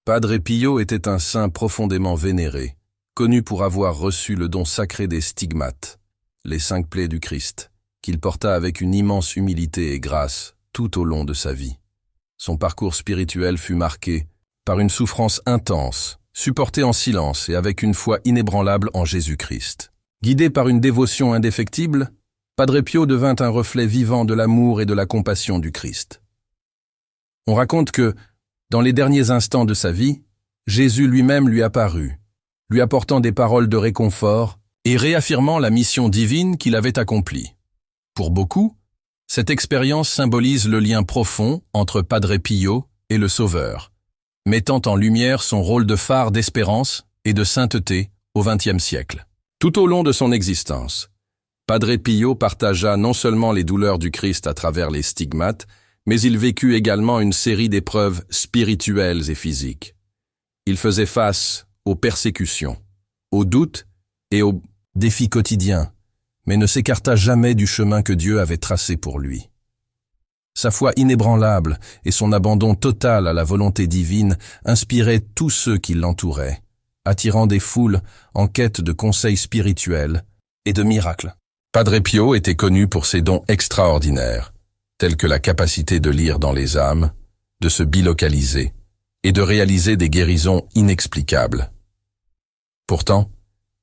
Padre Pio était un saint profondément vénéré, connu pour avoir reçu le don sacré des stigmates, les 5 plaies du Christ, qu'il porta avec une immense humilité et grâce tout au long de sa vie. Son parcours spirituel fut marqué par une souffrance intense, supportée en silence et avec une foi inébranlable en Jésus-Christ. Guidé par une dévotion indéfectible, Padre Pio devint un reflet vivant de l'amour et de la compassion du Christ. On raconte que, dans les derniers instants de sa vie, Jésus lui-même lui apparut, lui apportant des paroles de réconfort et réaffirmant la mission divine qu'il avait accomplie. Pour beaucoup, cette expérience symbolise le lien profond entre Padre Pio et le Sauveur, mettant en lumière son rôle de phare d'espérance et de sainteté au XXe siècle. Tout au long de son existence, Padre Pio partagea non seulement les douleurs du Christ à travers les stigmates, mais il vécut également une série d'épreuves spirituelles et physiques. Il faisait face aux persécutions, aux doutes et aux défis quotidiens, mais ne s'écarta jamais du chemin que Dieu avait tracé pour lui. Sa foi inébranlable et son abandon total à la volonté divine inspiraient tous ceux qui l'entouraient, attirant des foules en quête de conseils spirituels et de miracles. Padre Pio était connu pour ses dons extraordinaires, tels que la capacité de lire dans les âmes, de se bilocaliser et de réaliser des guérisons inexplicables. Pourtant,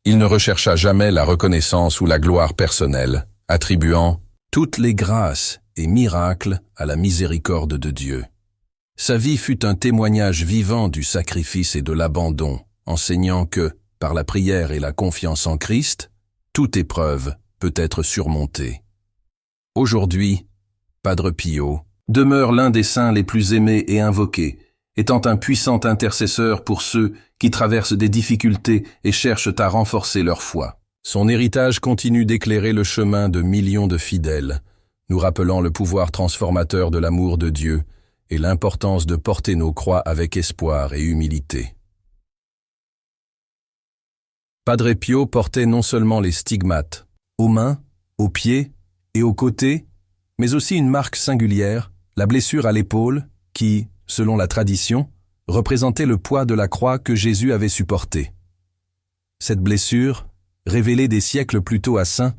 il ne rechercha jamais la reconnaissance ou la gloire personnelle, attribuant toutes les grâces et miracles à la miséricorde de Dieu. Sa vie fut un témoignage vivant du sacrifice et de l'abandon, enseignant que, par la prière et la confiance en Christ, toute épreuve peut être surmontée. Aujourd'hui, Padre Pio demeure l'un des saints les plus aimés et invoqués, étant un puissant intercesseur pour ceux qui traversent des difficultés et cherchent à renforcer leur foi. Son héritage continue d'éclairer le chemin de millions de fidèles, nous rappelant le pouvoir transformateur de l'amour de Dieu et l'importance de porter nos croix avec espoir et humilité. Padre Pio portait non seulement les stigmates, aux mains, aux pieds et aux côtés, mais aussi une marque singulière, la blessure à l'épaule, qui, selon la tradition, représentait le poids de la croix que Jésus avait supportée. Cette blessure, révélée des siècles plus tôt à Saint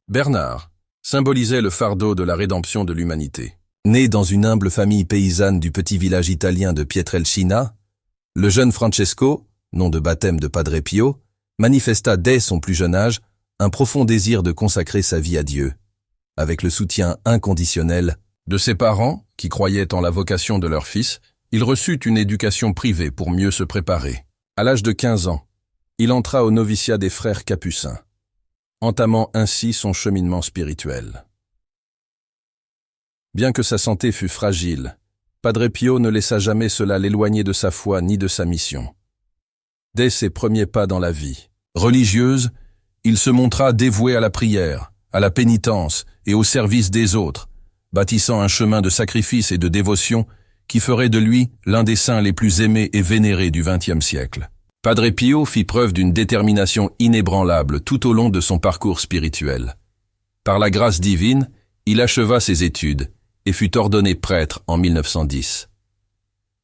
Bernard, symbolisait le fardeau de la rédemption de l'humanité. Né dans une humble famille paysanne du petit village italien de Pietrelcina, le jeune Francesco, nom de baptême de Padre Pio, manifesta dès son plus jeune âge un profond désir de consacrer sa vie à Dieu, avec le soutien inconditionnel de ses parents, qui croyaient en la vocation de leur fils. Il reçut une éducation privée pour mieux se préparer. À l'âge de 15 ans, il entra au noviciat des frères capucins, entamant ainsi son cheminement spirituel. Bien que sa santé fût fragile, Padre Pio ne laissa jamais cela l'éloigner de sa foi ni de sa mission. Dès ses premiers pas dans la vie religieuse, il se montra dévoué à la prière, à la pénitence et au service des autres, bâtissant un chemin de sacrifice et de dévotion qui ferait de lui l'un des saints les plus aimés et vénérés du XXe siècle. Padre Pio fit preuve d'une détermination inébranlable tout au long de son parcours spirituel. Par la grâce divine, il acheva ses études et fut ordonné prêtre en 1910.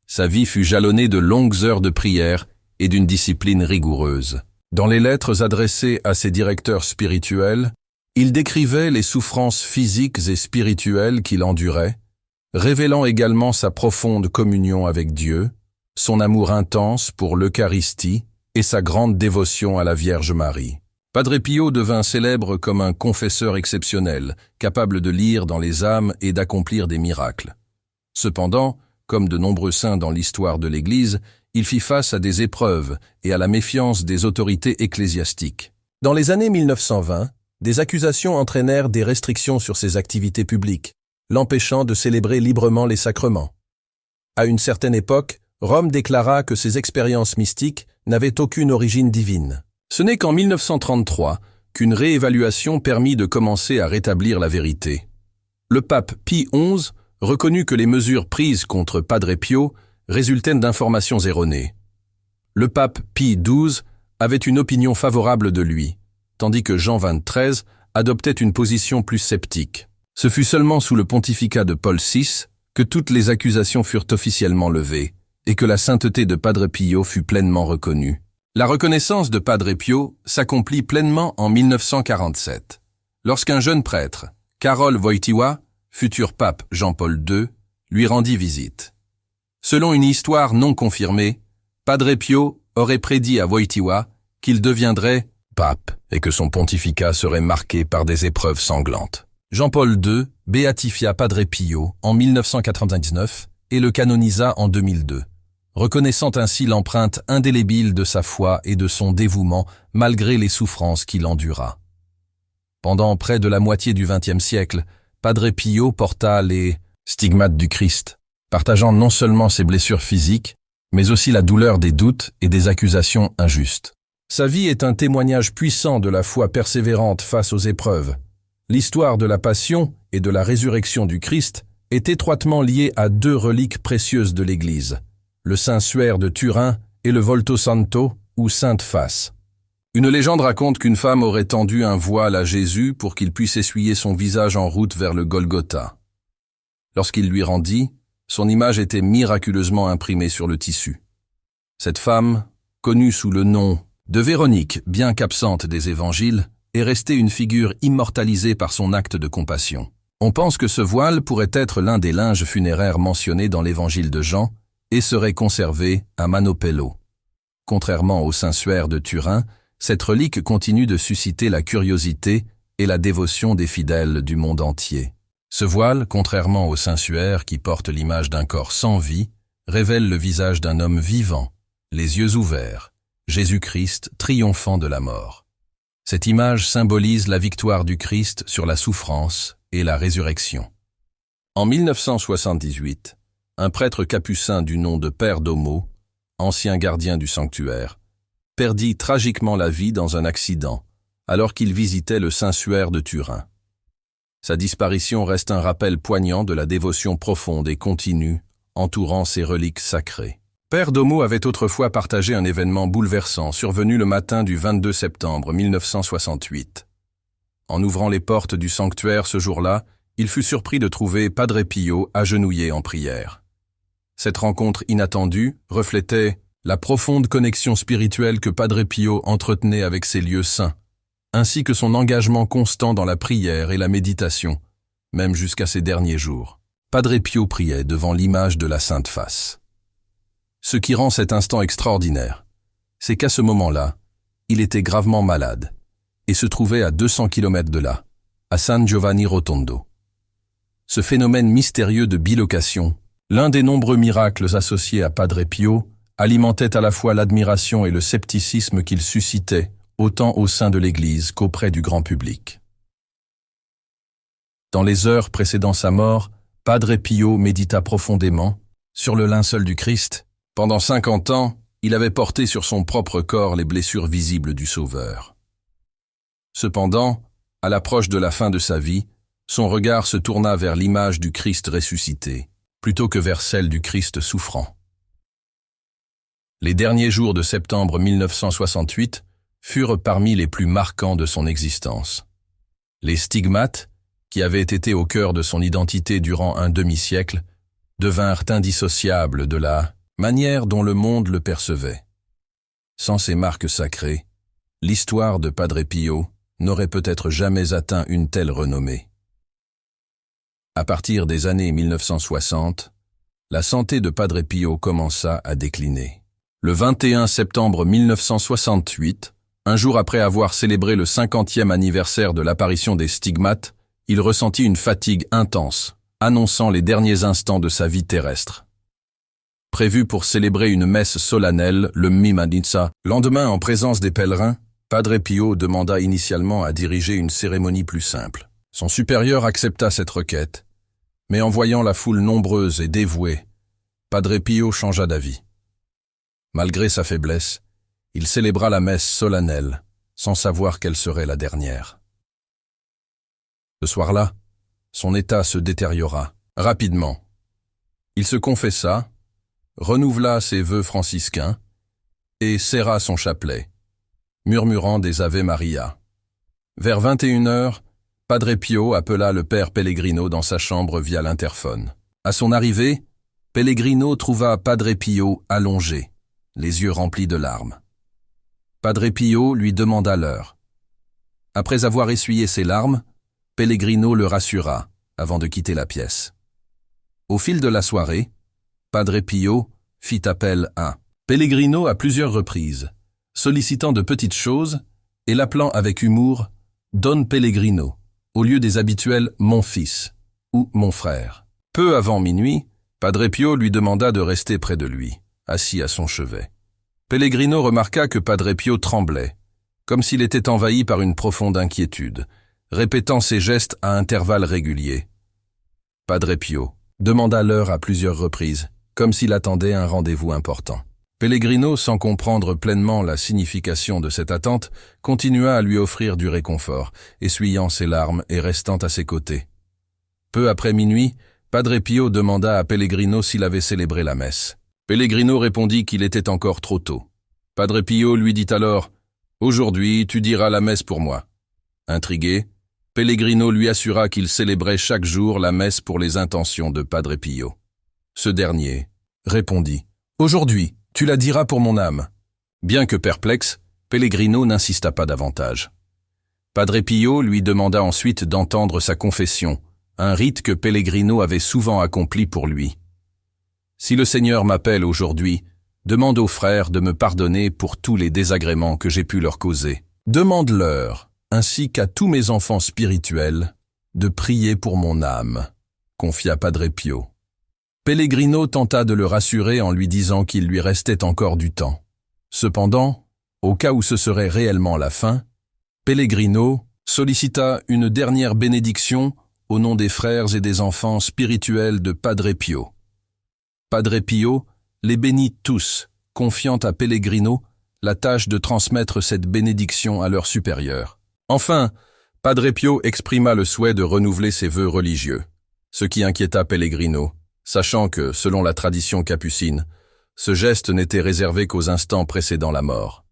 Sa vie fut jalonnée de longues heures de prière et d'une discipline rigoureuse. Dans les lettres adressées à ses directeurs spirituels, il décrivait les souffrances physiques et spirituelles qu'il endurait, révélant également sa profonde communion avec Dieu, son amour intense pour l'Eucharistie et sa grande dévotion à la Vierge Marie. Padre Pio devint célèbre comme un confesseur exceptionnel, capable de lire dans les âmes et d'accomplir des miracles. Cependant, comme de nombreux saints dans l'histoire de l'Église, il fit face à des épreuves et à la méfiance des autorités ecclésiastiques. Dans les années 1920, des accusations entraînèrent des restrictions sur ses activités publiques, l'empêchant de célébrer librement les sacrements. À une certaine époque, Rome déclara que ses expériences mystiques n'avaient aucune origine divine. Ce n'est qu'en 1933 qu'une réévaluation permit de commencer à rétablir la vérité. Le pape Pie XI reconnut que les mesures prises contre Padre Pio résultaient d'informations erronées. Le pape Pie XII avait une opinion favorable de lui, tandis que Jean XXIII adoptait une position plus sceptique. Ce fut seulement sous le pontificat de Paul VI que toutes les accusations furent officiellement levées, et que la sainteté de Padre Pio fut pleinement reconnue. La reconnaissance de Padre Pio s'accomplit pleinement en 1947, lorsqu'un jeune prêtre, Karol Wojtyła, futur pape Jean-Paul II, lui rendit visite. Selon une histoire non confirmée, Padre Pio aurait prédit à Wojtyła qu'il deviendrait pape et que son pontificat serait marqué par des épreuves sanglantes. Jean-Paul II béatifia Padre Pio en 1999 et le canonisa en 2002, reconnaissant ainsi l'empreinte indélébile de sa foi et de son dévouement malgré les souffrances qu'il endura. Pendant près de la moitié du XXe siècle, Padre Pio porta les stigmates du Christ, partageant non seulement ses blessures physiques, mais aussi la douleur des doutes et des accusations injustes. Sa vie est un témoignage puissant de la foi persévérante face aux épreuves. L'histoire de la passion et de la résurrection du Christ est étroitement liée à deux reliques précieuses de l'Église, le Saint-Suaire de Turin et le Volto Santo, ou Sainte Face. Une légende raconte qu'une femme aurait tendu un voile à Jésus pour qu'il puisse essuyer son visage en route vers le Golgotha. Lorsqu'il lui rendit, son image était miraculeusement imprimée sur le tissu. Cette femme, connue sous le nom de Véronique, bien qu'absente des évangiles, est restée une figure immortalisée par son acte de compassion. On pense que ce voile pourrait être l'un des linges funéraires mentionnés dans l'évangile de Jean et serait conservé à Manopello. Contrairement au Saint-Suaire de Turin, cette relique continue de susciter la curiosité et la dévotion des fidèles du monde entier. Ce voile, contrairement au Saint-Suaire qui porte l'image d'un corps sans vie, révèle le visage d'un homme vivant, les yeux ouverts, Jésus-Christ triomphant de la mort. Cette image symbolise la victoire du Christ sur la souffrance et la résurrection. En 1978, un prêtre capucin du nom de Père Domo, ancien gardien du sanctuaire, perdit tragiquement la vie dans un accident alors qu'il visitait le Saint-Suaire de Turin. Sa disparition reste un rappel poignant de la dévotion profonde et continue entourant ces reliques sacrées. Père Domo avait autrefois partagé un événement bouleversant survenu le matin du 22 septembre 1968. En ouvrant les portes du sanctuaire ce jour-là, il fut surpris de trouver Padre Pio agenouillé en prière. Cette rencontre inattendue reflétait la profonde connexion spirituelle que Padre Pio entretenait avec ces lieux saints, ainsi que son engagement constant dans la prière et la méditation, même jusqu'à ses derniers jours. Padre Pio priait devant l'image de la Sainte Face. Ce qui rend cet instant extraordinaire, c'est qu'à ce moment-là, il était gravement malade et se trouvait à 200 km de là, à San Giovanni Rotondo. Ce phénomène mystérieux de bilocation, l'un des nombreux miracles associés à Padre Pio, alimentait à la fois l'admiration et le scepticisme qu'il suscitait, autant au sein de l'Église qu'auprès du grand public. Dans les heures précédant sa mort, Padre Pio médita profondément sur le linceul du Christ. Pendant 50 ans, il avait porté sur son propre corps les blessures visibles du Sauveur. Cependant, à l'approche de la fin de sa vie, son regard se tourna vers l'image du Christ ressuscité, plutôt que vers celle du Christ souffrant. Les derniers jours de septembre 1968 furent parmi les plus marquants de son existence. Les stigmates, qui avaient été au cœur de son identité durant un demi-siècle, devinrent indissociables de la manière dont le monde le percevait. Sans ces marques sacrées, l'histoire de Padre Pio n'aurait peut-être jamais atteint une telle renommée. À partir des années 1960, la santé de Padre Pio commença à décliner. Le 21 septembre 1968, un jour après avoir célébré le 50e anniversaire de l'apparition des stigmates, il ressentit une fatigue intense, annonçant les derniers instants de sa vie terrestre. Prévu pour célébrer une messe solennelle, le Mimanitsa, lendemain en présence des pèlerins, Padre Pio demanda initialement à diriger une cérémonie plus simple. Son supérieur accepta cette requête, mais en voyant la foule nombreuse et dévouée, Padre Pio changea d'avis. Malgré sa faiblesse, il célébra la messe solennelle, sans savoir quelle serait la dernière. Ce soir-là, son état se détériora rapidement. Il se confessa, renouvela ses vœux franciscains et serra son chapelet, murmurant des Ave Maria. Vers 21h, Padre Pio appela le père Pellegrino dans sa chambre via l'interphone. À son arrivée, Pellegrino trouva Padre Pio allongé, les yeux remplis de larmes. Padre Pio lui demanda l'heure. Après avoir essuyé ses larmes, Pellegrino le rassura avant de quitter la pièce. Au fil de la soirée, Padre Pio fit appel à Pellegrino à plusieurs reprises, sollicitant de petites choses et l'appelant avec humour « Don Pellegrino » au lieu des habituels « mon fils » ou « mon frère ». Peu avant minuit, Padre Pio lui demanda de rester près de lui, assis à son chevet. Pellegrino remarqua que Padre Pio tremblait, comme s'il était envahi par une profonde inquiétude, répétant ses gestes à intervalles réguliers. Padre Pio demanda l'heure à plusieurs reprises, comme s'il attendait un rendez-vous important. Pellegrino, sans comprendre pleinement la signification de cette attente, continua à lui offrir du réconfort, essuyant ses larmes et restant à ses côtés. Peu après minuit, Padre Pio demanda à Pellegrino s'il avait célébré la messe. Pellegrino répondit qu'il était encore trop tôt. Padre Pio lui dit alors « Aujourd'hui, tu diras la messe pour moi ». Intrigué, Pellegrino lui assura qu'il célébrait chaque jour la messe pour les intentions de Padre Pio. Ce dernier répondit « Aujourd'hui, tu la diras pour mon âme ». Bien que perplexe, Pellegrino n'insista pas davantage. Padre Pio lui demanda ensuite d'entendre sa confession, un rite que Pellegrino avait souvent accompli pour lui. « Si le Seigneur m'appelle aujourd'hui, demande aux frères de me pardonner pour tous les désagréments que j'ai pu leur causer. Demande-leur, ainsi qu'à tous mes enfants spirituels, de prier pour mon âme », confia Padre Pio. Pellegrino tenta de le rassurer en lui disant qu'il lui restait encore du temps. Cependant, au cas où ce serait réellement la fin, Pellegrino sollicita une dernière bénédiction au nom des frères et des enfants spirituels de Padre Pio. Padre Pio les bénit tous, confiant à Pellegrino la tâche de transmettre cette bénédiction à leurs supérieurs. Enfin, Padre Pio exprima le souhait de renouveler ses vœux religieux, ce qui inquiéta Pellegrino, sachant que, selon la tradition capucine, ce geste n'était réservé qu'aux instants précédant la mort.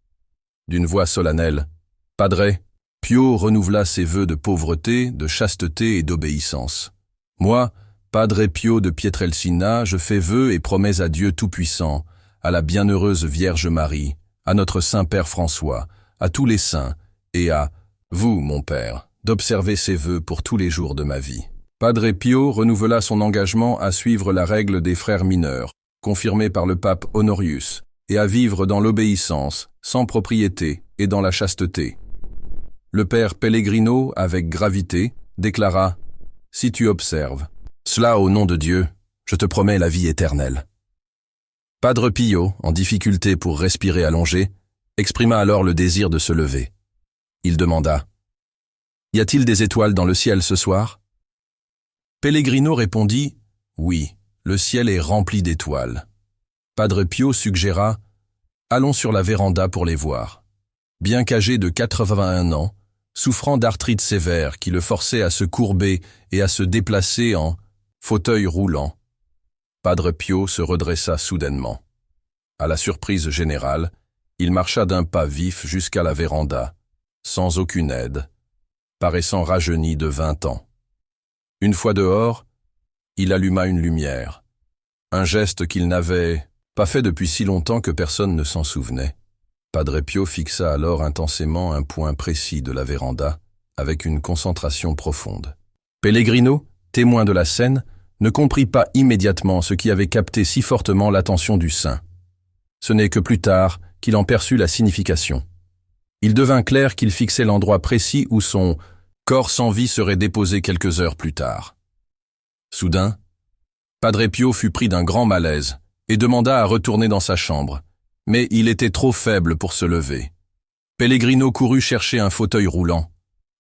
D'une voix solennelle, Padre Pio renouvela ses vœux de pauvreté, de chasteté et d'obéissance. Moi, Padre Pio de Pietrelcina, je fais vœu et promets à Dieu Tout-Puissant, à la bienheureuse Vierge Marie, à notre Saint-Père François, à tous les saints, et à vous, mon Père, d'observer ces vœux pour tous les jours de ma vie. Padre Pio renouvela son engagement à suivre la règle des frères mineurs, confirmée par le pape Honorius, et à vivre dans l'obéissance, sans propriété et dans la chasteté. Le père Pellegrino, avec gravité, déclara « Si tu observes, cela au nom de Dieu, je te promets la vie éternelle. » Padre Pio, en difficulté pour respirer allongé, exprima alors le désir de se lever. Il demanda « Y a-t-il des étoiles dans le ciel ce soir ?» Pellegrino répondit « Oui, le ciel est rempli d'étoiles. » Padre Pio suggéra « Allons sur la véranda pour les voir. » Bien qu'âgé de 81 ans, souffrant d'arthrite sévère qui le forçait à se courber et à se déplacer en fauteuil roulant, Padre Pio se redressa soudainement. À la surprise générale, il marcha d'un pas vif jusqu'à la véranda, sans aucune aide, paraissant rajeuni de 20 ans. Une fois dehors, il alluma une lumière, un geste qu'il n'avait pas fait depuis si longtemps que personne ne s'en souvenait. Padre Pio fixa alors intensément un point précis de la véranda, avec une concentration profonde. Pellegrino, témoin de la scène, ne comprit pas immédiatement ce qui avait capté si fortement l'attention du saint. Ce n'est que plus tard qu'il en perçut la signification. Il devint clair qu'il fixait l'endroit précis où son corps sans vie serait déposé quelques heures plus tard. Soudain, Padre Pio fut pris d'un grand malaise et demanda à retourner dans sa chambre, mais il était trop faible pour se lever. Pellegrino courut chercher un fauteuil roulant,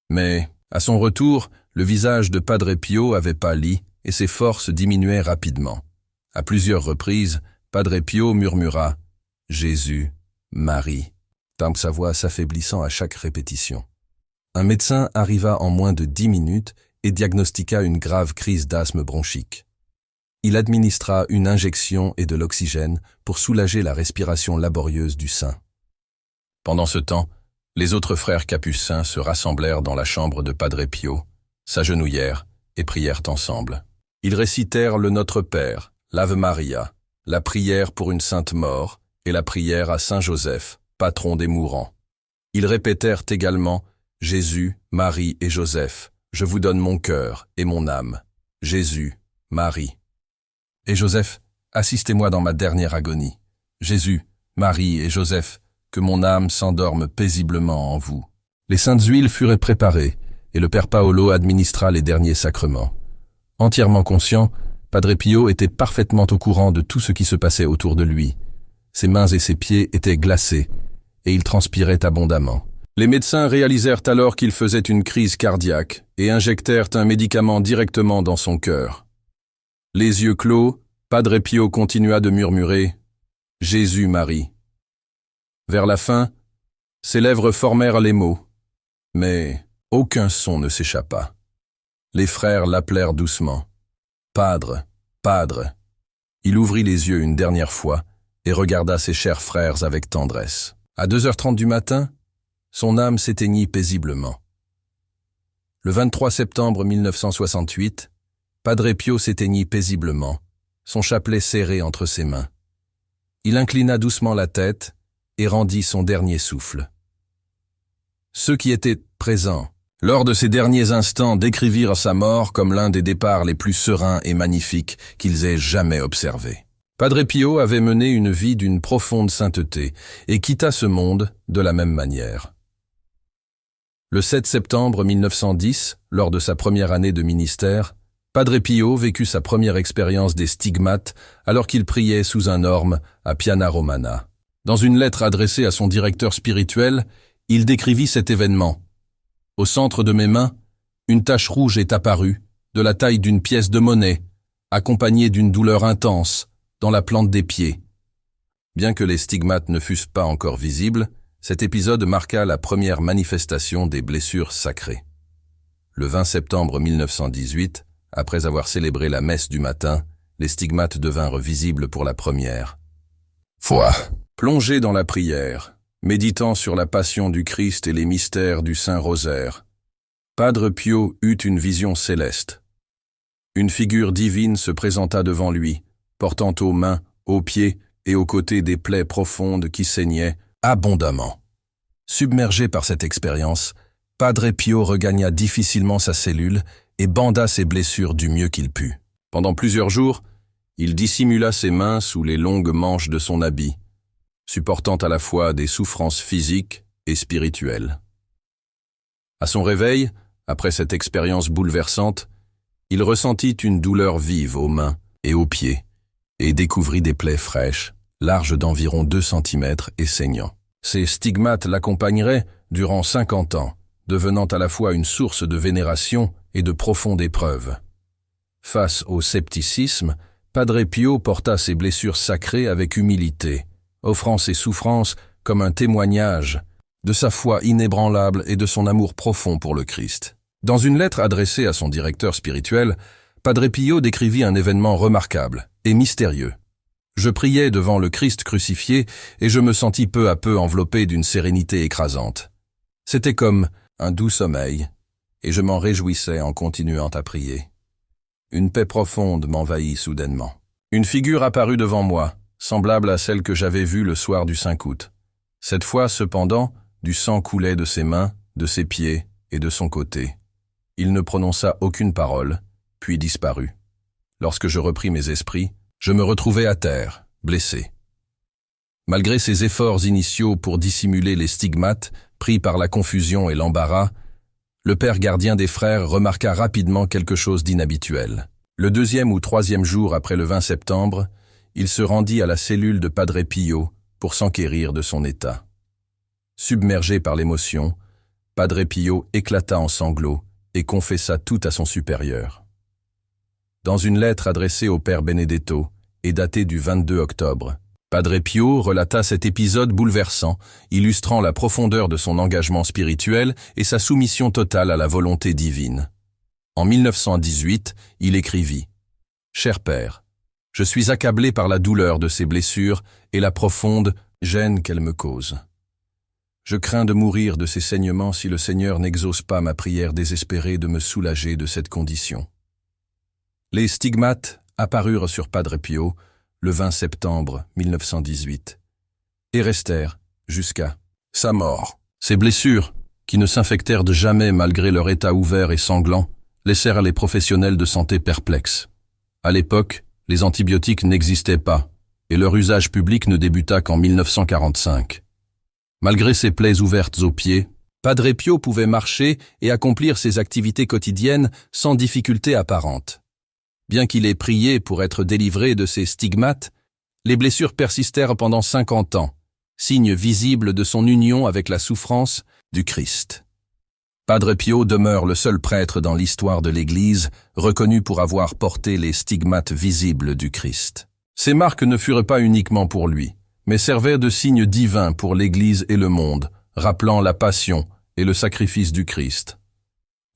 mais, à son retour, le visage de Padre Pio avait pâli et ses forces diminuaient rapidement. À plusieurs reprises, Padre Pio murmura « Jésus, Marie », sa voix s'affaiblissant à chaque répétition. Un médecin arriva en moins de 10 minutes et diagnostiqua une grave crise d'asthme bronchique. Il administra une injection et de l'oxygène pour soulager la respiration laborieuse du saint. Pendant ce temps, les autres frères capucins se rassemblèrent dans la chambre de Padre Pio, s'agenouillèrent et prièrent ensemble. Ils récitèrent le Notre Père, l'Ave Maria, la prière pour une sainte mort et la prière à Saint Joseph, patron des mourants. Ils répétèrent également « Jésus, Marie et Joseph, je vous donne mon cœur et mon âme. Jésus, Marie. Et Joseph, assistez-moi dans ma dernière agonie. Jésus, Marie et Joseph, que mon âme s'endorme paisiblement en vous. » Les saintes huiles furent préparées, et le Père Paolo administra les derniers sacrements. Entièrement conscient, Padre Pio était parfaitement au courant de tout ce qui se passait autour de lui. Ses mains et ses pieds étaient glacés, et il transpirait abondamment. Les médecins réalisèrent alors qu'il faisait une crise cardiaque et injectèrent un médicament directement dans son cœur. Les yeux clos, Padre Pio continua de murmurer « Jésus, Marie ». Vers la fin, ses lèvres formèrent les mots, mais aucun son ne s'échappa. Les frères l'appelèrent doucement « Padre, Padre ». Il ouvrit les yeux une dernière fois et regarda ses chers frères avec tendresse. À 2h30 du matin, son âme s'éteignit paisiblement. Le 23 septembre 1968, Padre Pio s'éteignit paisiblement, son chapelet serré entre ses mains. Il inclina doucement la tête et rendit son dernier souffle. Ceux qui étaient présents lors de ces derniers instants décrivirent sa mort comme l'un des départs les plus sereins et magnifiques qu'ils aient jamais observés. Padre Pio avait mené une vie d'une profonde sainteté et quitta ce monde de la même manière. Le 7 septembre 1910, lors de sa première année de ministère, Padre Pio vécut sa première expérience des stigmates alors qu'il priait sous un orme à Piana Romana. Dans une lettre adressée à son directeur spirituel, il décrivit cet événement. « Au centre de mes mains, une tache rouge est apparue, de la taille d'une pièce de monnaie, accompagnée d'une douleur intense, dans la plante des pieds. » Bien que les stigmates ne fussent pas encore visibles, cet épisode marqua la première manifestation des blessures sacrées. Le 20 septembre 1918, après avoir célébré la messe du matin, les stigmates devinrent visibles pour la première fois. Plongé dans la prière, méditant sur la passion du Christ et les mystères du Saint-Rosaire, Padre Pio eut une vision céleste. Une figure divine se présenta devant lui, portant aux mains, aux pieds et aux côtés des plaies profondes qui saignaient abondamment. Submergé par cette expérience, Padre Pio regagna difficilement sa cellule et banda ses blessures du mieux qu'il put. Pendant plusieurs jours, il dissimula ses mains sous les longues manches de son habit, supportant à la fois des souffrances physiques et spirituelles. À son réveil, après cette expérience bouleversante, il ressentit une douleur vive aux mains et aux pieds et découvrit des plaies fraîches, larges d'environ 2 cm et saignant. Ces stigmates l'accompagneraient durant 50 ans, devenant à la fois une source de vénération et de profonde épreuve. Face au scepticisme, Padre Pio porta ses blessures sacrées avec humilité, offrant ses souffrances comme un témoignage de sa foi inébranlable et de son amour profond pour le Christ. Dans une lettre adressée à son directeur spirituel, Padre Pio décrivit un événement remarquable et mystérieux. « Je priais devant le Christ crucifié et je me sentis peu à peu enveloppé d'une sérénité écrasante. C'était comme un doux sommeil, et je m'en réjouissais en continuant à prier. Une paix profonde m'envahit soudainement. Une figure apparut devant moi, semblable à celle que j'avais vue le soir du 5 août. Cette fois, cependant, du sang coulait de ses mains, de ses pieds et de son côté. Il ne prononça aucune parole, puis disparut. Lorsque je repris mes esprits, je me retrouvai à terre, blessé. Malgré ses efforts initiaux pour dissimuler les stigmates, pris par la confusion et l'embarras, le père gardien des frères remarqua rapidement quelque chose d'inhabituel. Le 2e ou 3e jour après le 20 septembre, il se rendit à la cellule de Padre Pio pour s'enquérir de son état. Submergé par l'émotion, Padre Pio éclata en sanglots et confessa tout à son supérieur. Dans une lettre adressée au père Benedetto et datée du 22 octobre, Padre Pio relata cet épisode bouleversant, illustrant la profondeur de son engagement spirituel et sa soumission totale à la volonté divine. En 1918, il écrivit « Cher père, je suis accablé par la douleur de ces blessures et la profonde gêne qu'elles me causent. Je crains de mourir de ces saignements si le Seigneur n'exauce pas ma prière désespérée de me soulager de cette condition. Les stigmates apparurent sur Padre Pio le 20 septembre 1918 et restèrent jusqu'à sa mort. Ces blessures, qui ne s'infectèrent de jamais malgré leur état ouvert et sanglant, laissèrent les professionnels de santé perplexes. À l'époque, les antibiotiques n'existaient pas, et leur usage public ne débuta qu'en 1945. Malgré ses plaies ouvertes aux pieds, Padre Pio pouvait marcher et accomplir ses activités quotidiennes sans difficulté apparente. Bien qu'il ait prié pour être délivré de ses stigmates, les blessures persistèrent pendant 50 ans, signe visible de son union avec la souffrance du Christ. Padre Pio demeure le seul prêtre dans l'histoire de l'Église reconnu pour avoir porté les stigmates visibles du Christ. Ces marques ne furent pas uniquement pour lui, mais servaient de signe divin pour l'Église et le monde, rappelant la passion et le sacrifice du Christ.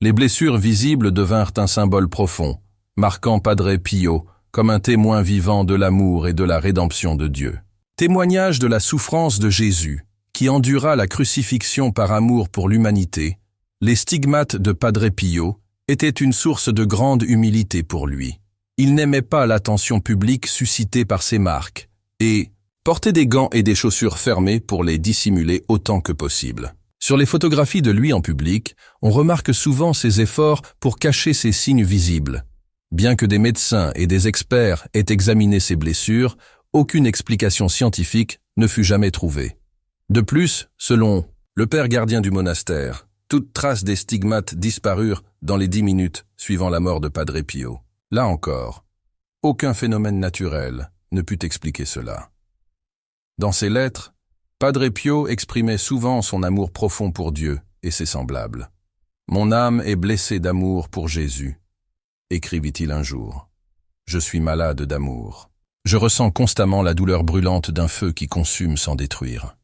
Les blessures visibles devinrent un symbole profond, marquant Padre Pio comme un témoin vivant de l'amour et de la rédemption de Dieu. Témoignage de la souffrance de Jésus, qui endura la crucifixion par amour pour l'humanité, les stigmates de Padre Pio étaient une source de grande humilité pour lui. Il n'aimait pas l'attention publique suscitée par ces marques et portait des gants et des chaussures fermées pour les dissimuler autant que possible. Sur les photographies de lui en public, on remarque souvent ses efforts pour cacher ces signes visibles. Bien que des médecins et des experts aient examiné ses blessures, aucune explication scientifique ne fut jamais trouvée. De plus, selon le père gardien du monastère, toute trace des stigmates disparurent dans les 10 minutes suivant la mort de Padre Pio. Là encore, aucun phénomène naturel ne put expliquer cela. Dans ses lettres, Padre Pio exprimait souvent son amour profond pour Dieu et ses semblables. « Mon âme est blessée d'amour pour Jésus », écrivit-il un jour. « Je suis malade d'amour. Je ressens constamment la douleur brûlante d'un feu qui consume sans détruire. »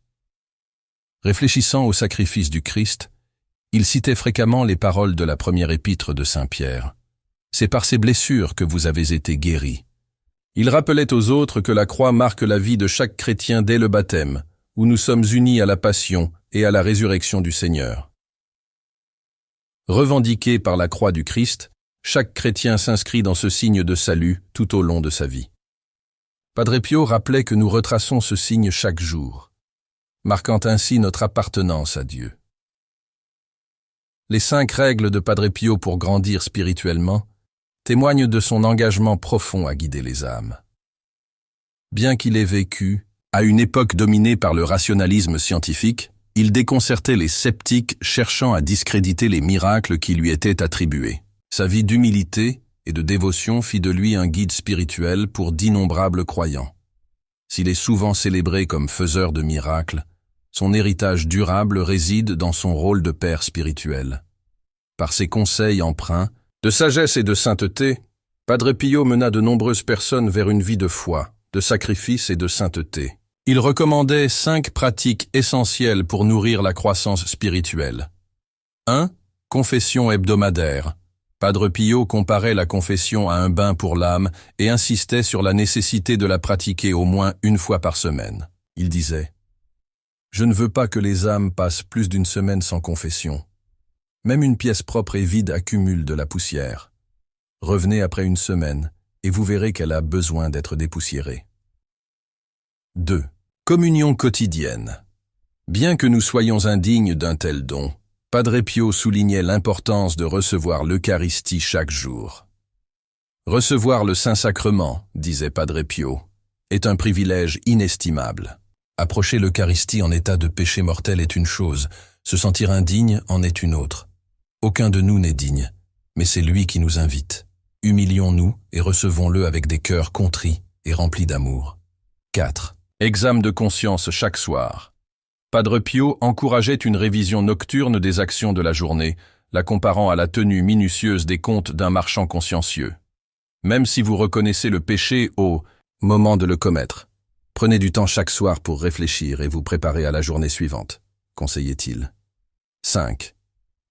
Réfléchissant au sacrifice du Christ, il citait fréquemment les paroles de la première épître de Saint Pierre. « C'est par ces blessures que vous avez été guéris. » Il rappelait aux autres que la croix marque la vie de chaque chrétien dès le baptême, où nous sommes unis à la passion et à la résurrection du Seigneur. Revendiqué par la croix du Christ, chaque chrétien s'inscrit dans ce signe de salut tout au long de sa vie. Padre Pio rappelait que nous retraçons ce signe chaque jour, marquant ainsi notre appartenance à Dieu. Les 5 règles de Padre Pio pour grandir spirituellement témoignent de son engagement profond à guider les âmes. Bien qu'il ait vécu à une époque dominée par le rationalisme scientifique, il déconcertait les sceptiques cherchant à discréditer les miracles qui lui étaient attribués. Sa vie d'humilité et de dévotion fit de lui un guide spirituel pour d'innombrables croyants. S'il est souvent célébré comme faiseur de miracles, son héritage durable réside dans son rôle de père spirituel. Par ses conseils empreints de sagesse et de sainteté, Padre Pio mena de nombreuses personnes vers une vie de foi, de sacrifice et de sainteté. Il recommandait 5 pratiques essentielles pour nourrir la croissance spirituelle. 1. Confession hebdomadaire. Padre Pio comparait la confession à un bain pour l'âme et insistait sur la nécessité de la pratiquer au moins 1 fois par semaine. Il disait « Je ne veux pas que les âmes passent plus d'1 semaine sans confession. Même une pièce propre et vide accumule de la poussière. Revenez après 1 semaine et vous verrez qu'elle a besoin d'être dépoussiérée. » 2. Communion quotidienne. Bien que nous soyons indignes d'un tel don, Padre Pio soulignait l'importance de recevoir l'Eucharistie chaque jour. Recevoir le Saint-Sacrement, disait Padre Pio, est un privilège inestimable. Approcher l'Eucharistie en état de péché mortel est une chose, se sentir indigne en est une autre. Aucun de nous n'est digne, mais c'est lui qui nous invite. Humilions-nous et recevons-le avec des cœurs contrits et remplis d'amour. 4. Examen de conscience chaque soir. Padre Pio encourageait une révision nocturne des actions de la journée, la comparant à la tenue minutieuse des comptes d'un marchand consciencieux. Même si vous reconnaissez le péché au moment de le commettre, prenez du temps chaque soir pour réfléchir et vous préparer à la journée suivante, conseillait-il. 5.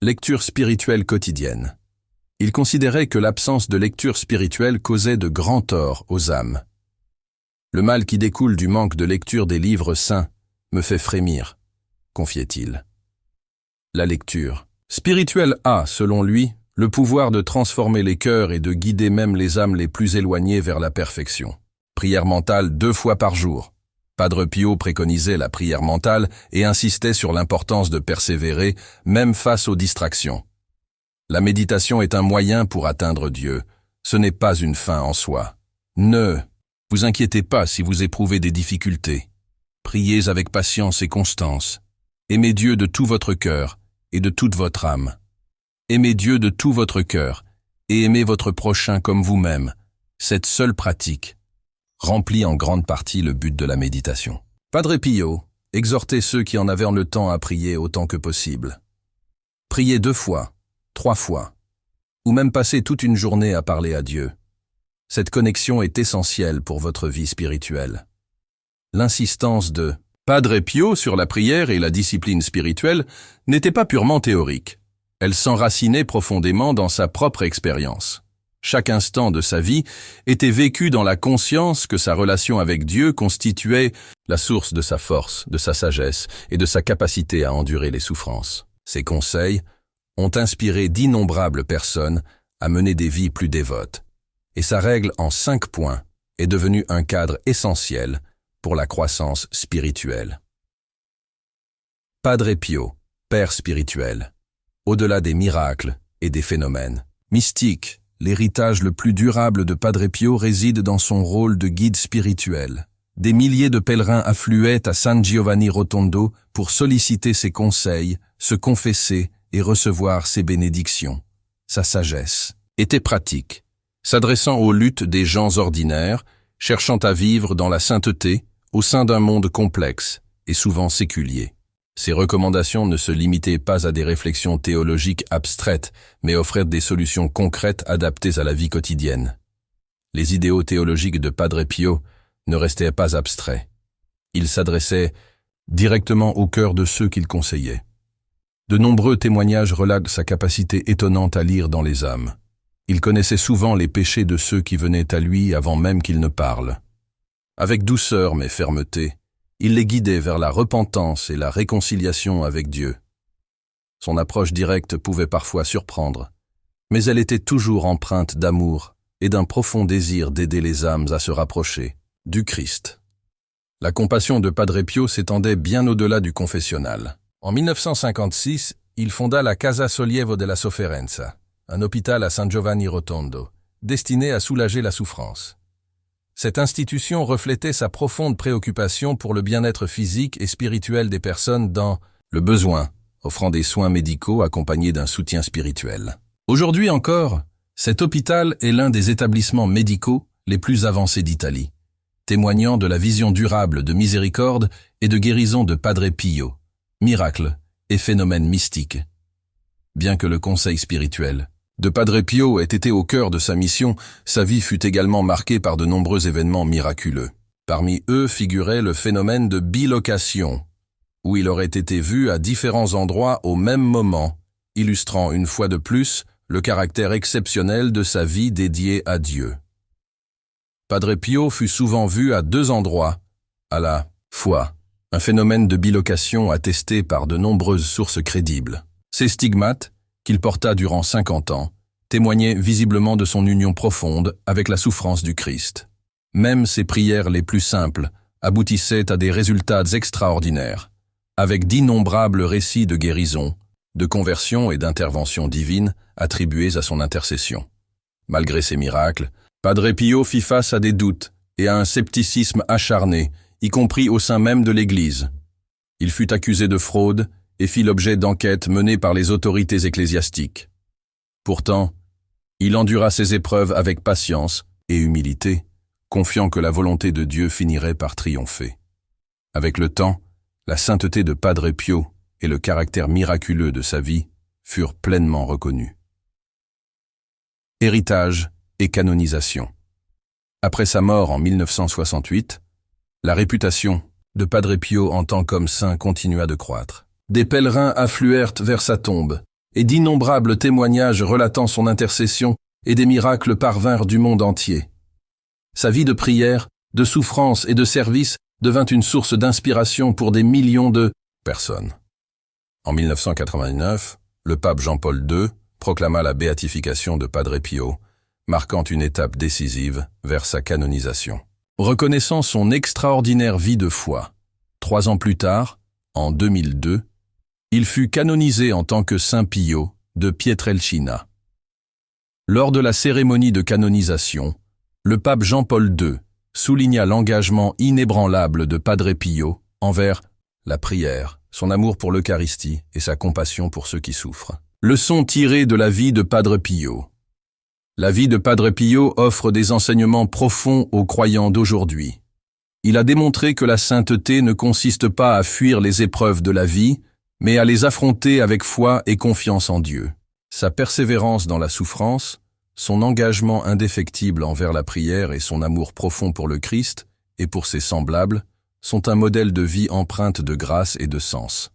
Lecture spirituelle quotidienne. Il considérait que l'absence de lecture spirituelle causait de grands torts aux âmes. Le mal qui découle du manque de lecture des livres saints me fait frémir, confiait-il. La lecture spirituelle a, selon lui, le pouvoir de transformer les cœurs et de guider même les âmes les plus éloignées vers la perfection. Prière mentale 2 fois par jour. Padre Pio préconisait la prière mentale et insistait sur l'importance de persévérer, même face aux distractions. La méditation est un moyen pour atteindre Dieu. Ce n'est pas une fin en soi. Ne vous inquiétez pas si vous éprouvez des difficultés. Priez avec patience et constance. Aimez Dieu de tout votre cœur et de toute votre âme. Aimez Dieu de tout votre cœur et aimez votre prochain comme vous-même. Cette seule pratique remplit en grande partie le but de la méditation. Padre Pio exhortait ceux qui en avaient le temps à prier autant que possible. Priez 2 fois, 3 fois, ou même passer toute une journée à parler à Dieu. Cette connexion est essentielle pour votre vie spirituelle. L'insistance de Padre Pio sur la prière et la discipline spirituelle n'était pas purement théorique. Elle s'enracinait profondément dans sa propre expérience. Chaque instant de sa vie était vécu dans la conscience que sa relation avec Dieu constituait la source de sa force, de sa sagesse et de sa capacité à endurer les souffrances. Ses conseils ont inspiré d'innombrables personnes à mener des vies plus dévotes. Et sa règle en 5 points est devenue un cadre essentiel pour la croissance spirituelle. Padre Pio, Père spirituel. Au-delà des miracles et des phénomènes mystiques, l'héritage le plus durable de Padre Pio réside dans son rôle de guide spirituel. Des milliers de pèlerins affluaient à San Giovanni Rotondo pour solliciter ses conseils, se confesser et recevoir ses bénédictions. Sa sagesse était pratique, s'adressant aux luttes des gens ordinaires, cherchant à vivre dans la sainteté au sein d'un monde complexe et souvent séculier. Ses recommandations ne se limitaient pas à des réflexions théologiques abstraites, mais offraient des solutions concrètes adaptées à la vie quotidienne. Les idéaux théologiques de Padre Pio ne restaient pas abstraits. Ils s'adressaient directement au cœur de ceux qu'il conseillait. De nombreux témoignages relatent sa capacité étonnante à lire dans les âmes. Il connaissait souvent les péchés de ceux qui venaient à lui avant même qu'ils ne parlent. Avec douceur mais fermeté, il les guidait vers la repentance et la réconciliation avec Dieu. Son approche directe pouvait parfois surprendre, mais elle était toujours empreinte d'amour et d'un profond désir d'aider les âmes à se rapprocher du Christ. La compassion de Padre Pio s'étendait bien au-delà du confessionnal. En 1956, il fonda la Casa Sollievo della Sofferenza, un hôpital à San Giovanni Rotondo, destiné à soulager la souffrance. Cette institution reflétait sa profonde préoccupation pour le bien-être physique et spirituel des personnes dans le besoin, offrant des soins médicaux accompagnés d'un soutien spirituel. Aujourd'hui encore, cet hôpital est l'un des établissements médicaux les plus avancés d'Italie, témoignant de la vision durable de miséricorde et de guérison de Padre Pio, miracles et phénomènes mystiques. Bien que le conseil spirituel de Padre Pio ait été au cœur de sa mission, sa vie fut également marquée par de nombreux événements miraculeux. Parmi eux figurait le phénomène de bilocation, où il aurait été vu à différents endroits au même moment, illustrant une fois de plus le caractère exceptionnel de sa vie dédiée à Dieu. Padre Pio fut souvent vu à 2 endroits, à la fois, un phénomène de bilocation attesté par de nombreuses sources crédibles. Ses stigmates, qu'il porta durant 50 ans, témoignaient visiblement de son union profonde avec la souffrance du Christ. Même ses prières les plus simples aboutissaient à des résultats extraordinaires, avec d'innombrables récits de guérison, de conversion et d'intervention divine attribués à son intercession. Malgré ces miracles, Padre Pio fit face à des doutes et à un scepticisme acharné, y compris au sein même de l'Église. Il fut accusé de fraude et fit l'objet d'enquêtes menées par les autorités ecclésiastiques. Pourtant, il endura ces épreuves avec patience et humilité, confiant que la volonté de Dieu finirait par triompher. Avec le temps, la sainteté de Padre Pio et le caractère miraculeux de sa vie furent pleinement reconnus. Héritage et canonisation. Après sa mort en 1968, la réputation de Padre Pio en tant qu'homme saint continua de croître. Des pèlerins affluèrent vers sa tombe, et d'innombrables témoignages relatant son intercession et des miracles parvinrent du monde entier. Sa vie de prière, de souffrance et de service devint une source d'inspiration pour des millions de personnes. En 1989, le pape Jean-Paul II proclama la béatification de Padre Pio, marquant une étape décisive vers sa canonisation. Reconnaissant son extraordinaire vie de foi, 3 ans plus tard, en 2002, il fut canonisé en tant que Saint Pio de Pietrelcina. Lors de la cérémonie de canonisation, le pape Jean-Paul II souligna l'engagement inébranlable de Padre Pio envers la prière, son amour pour l'Eucharistie et sa compassion pour ceux qui souffrent. Leçon tirée de la vie de Padre Pio. La vie de Padre Pio offre des enseignements profonds aux croyants d'aujourd'hui. Il a démontré que la sainteté ne consiste pas à fuir les épreuves de la vie, mais à les affronter avec foi et confiance en Dieu. Sa persévérance dans la souffrance, son engagement indéfectible envers la prière et son amour profond pour le Christ et pour ses semblables sont un modèle de vie empreinte de grâce et de sens.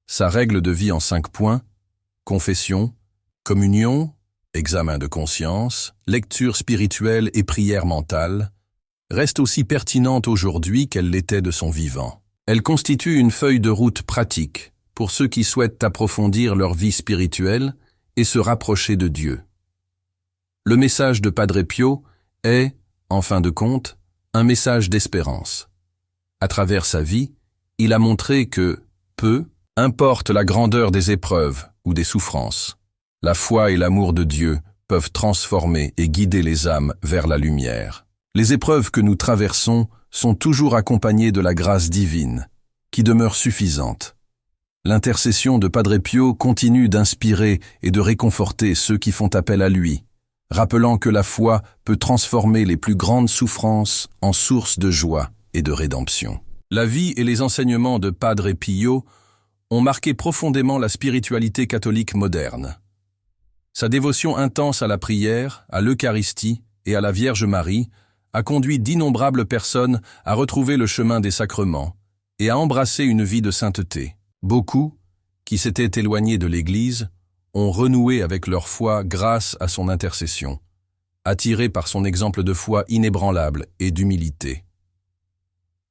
Sa règle de vie en 5 points, confession, communion, examen de conscience, lecture spirituelle et prière mentale, reste aussi pertinente aujourd'hui qu'elle l'était de son vivant. Elle constitue une feuille de route pratique pour ceux qui souhaitent approfondir leur vie spirituelle et se rapprocher de Dieu. Le message de Padre Pio est, en fin de compte, un message d'espérance. À travers sa vie, il a montré que, peu importe la grandeur des épreuves ou des souffrances, la foi et l'amour de Dieu peuvent transformer et guider les âmes vers la lumière. Les épreuves que nous traversons sont toujours accompagnées de la grâce divine, qui demeure suffisante. L'intercession de Padre Pio continue d'inspirer et de réconforter ceux qui font appel à lui, rappelant que la foi peut transformer les plus grandes souffrances en source de joie et de rédemption. La vie et les enseignements de Padre Pio ont marqué profondément la spiritualité catholique moderne. Sa dévotion intense à la prière, à l'Eucharistie et à la Vierge Marie a conduit d'innombrables personnes à retrouver le chemin des sacrements et à embrasser une vie de sainteté. Beaucoup, qui s'étaient éloignés de l'Église, ont renoué avec leur foi grâce à son intercession, attirés par son exemple de foi inébranlable et d'humilité.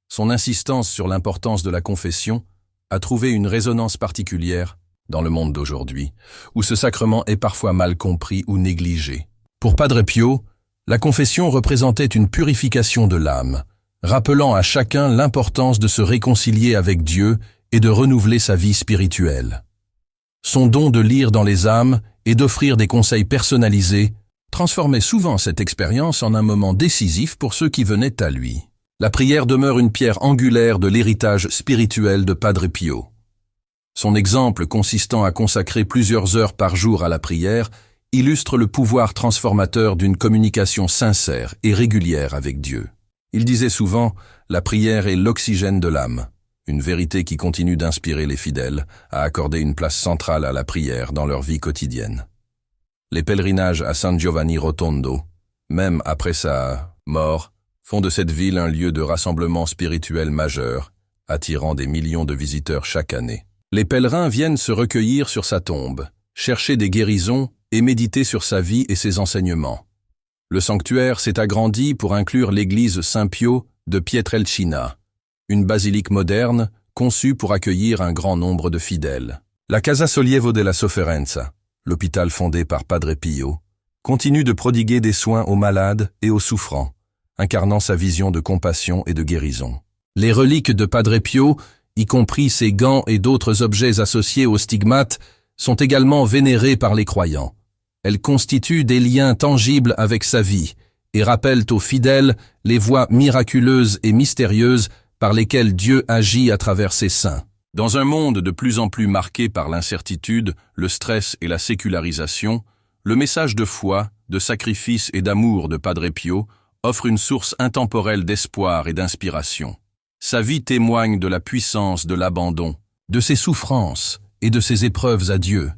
Son insistance sur l'importance de la confession a trouvé une résonance particulière dans le monde d'aujourd'hui, où ce sacrement est parfois mal compris ou négligé. Pour Padre Pio, la confession représentait une purification de l'âme, rappelant à chacun l'importance de se réconcilier avec Dieu et de renouveler sa vie spirituelle. Son don de lire dans les âmes et d'offrir des conseils personnalisés transformait souvent cette expérience en un moment décisif pour ceux qui venaient à lui. La prière demeure une pierre angulaire de l'héritage spirituel de Padre Pio. Son exemple consistant à consacrer plusieurs heures par jour à la prière illustre le pouvoir transformateur d'une communication sincère et régulière avec Dieu. Il disait souvent « La prière est l'oxygène de l'âme », une vérité qui continue d'inspirer les fidèles à accorder une place centrale à la prière dans leur vie quotidienne. Les pèlerinages à San Giovanni Rotondo, même après sa mort, font de cette ville un lieu de rassemblement spirituel majeur, attirant des millions de visiteurs chaque année. Les pèlerins viennent se recueillir sur sa tombe, chercher des guérisons et méditer sur sa vie et ses enseignements. Le sanctuaire s'est agrandi pour inclure l'église Saint-Pio de Pietrelcina, une basilique moderne conçue pour accueillir un grand nombre de fidèles. La Casa Sollievo della Sofferenza, l'hôpital fondé par Padre Pio, continue de prodiguer des soins aux malades et aux souffrants, incarnant sa vision de compassion et de guérison. Les reliques de Padre Pio, y compris ses gants et d'autres objets associés aux stigmates, sont également vénérées par les croyants. Elles constituent des liens tangibles avec sa vie et rappellent aux fidèles les voies miraculeuses et mystérieuses par lesquelles Dieu agit à travers ses saints. Dans un monde de plus en plus marqué par l'incertitude, le stress et la sécularisation, le message de foi, de sacrifice et d'amour de Padre Pio offre une source intemporelle d'espoir et d'inspiration. Sa vie témoigne de la puissance de l'abandon, de ses souffrances et de ses épreuves à Dieu.